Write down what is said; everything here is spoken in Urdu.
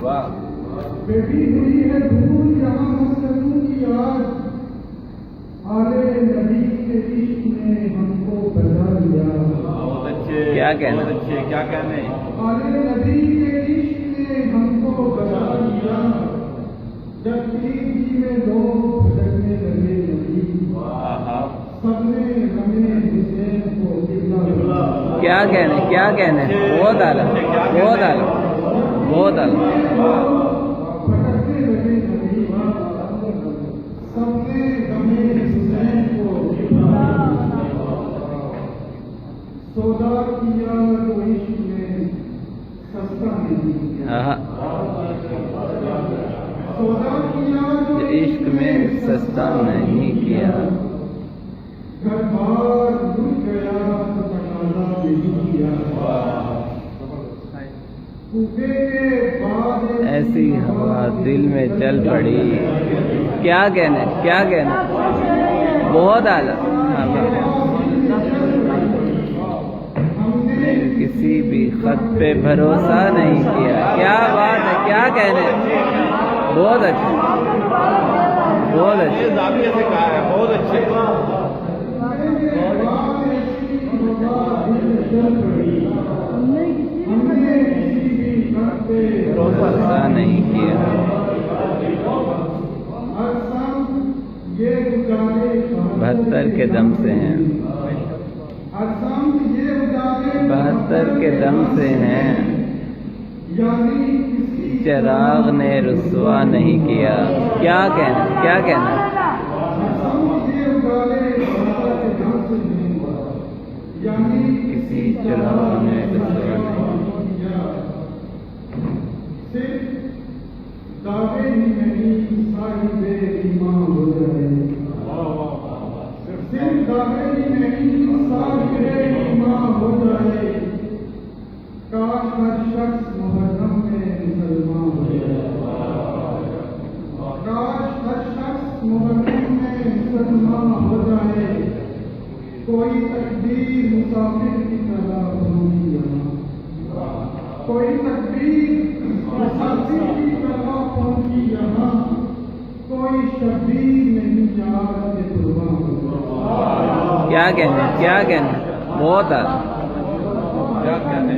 واہ بیٹی ہوئی ہے دھول یہاں مسکنوں کی آج آلے نبی کے عشق نے ہم کو بجا لیا بہت اچھے کیا کہنا؟ بہت اچھے کیا کہنے آلے نبی کے عشق نے ہم کو بجا لیا جب تیزی میں لوگ بھٹکنے لگے نبی سب نے ہمیں حسین کو قبلہ بنا کیا کہنے کیا کہنے بہت اعلیٰ بہت اعلیٰ بہت اعلیٰ بھٹکنے لگے نبی سب نے ہمیں حسین کو قبلہ بنا سودا کیا تو عشق میں سستا نہیں سودا کیا جو عشق میں سستا نہیں کیا گھر بار لٹ گیا تو تقاضا نہیں کیا کوفے کے بعد ایسی ہوا دل میں چل پڑی کیا کہنا کیا کہنا بہت اعلیٰ نے کسی بھی خط پہ بھروسہ نہیں کیا کیا بات ہے کیا کہنے بہت اچھا بہت اچھا زاویے سے کہا ہے بہت اچھے بھروسہ نہیں کیا بہتر کے دم سے ہیں بہتر کے دم سے ہیں چراغ نے رسوا نہیں کیا کیا کہنا کیا کہنا کسی چراغ نے رسوا نہیں دعوے ہی نہیں صاحب ایمان ہو جائے صرف دعوے ہی نہیں صاحب ایمان ہو جائے کاش ہر شخص محرم میں مسلمان ہو جائے کاش ہر شخص محرم میں مسلمان ہو جائے کوئی تقدیر مسافر کی طرح پہنچی یہاں کوئی تقدیر مسافر کی طرح پہنچی یہاں کوئی شبیر نہیں یار کے قربان کیا کہنا کیا کہنا بہت اعلیٰ کیا کہنے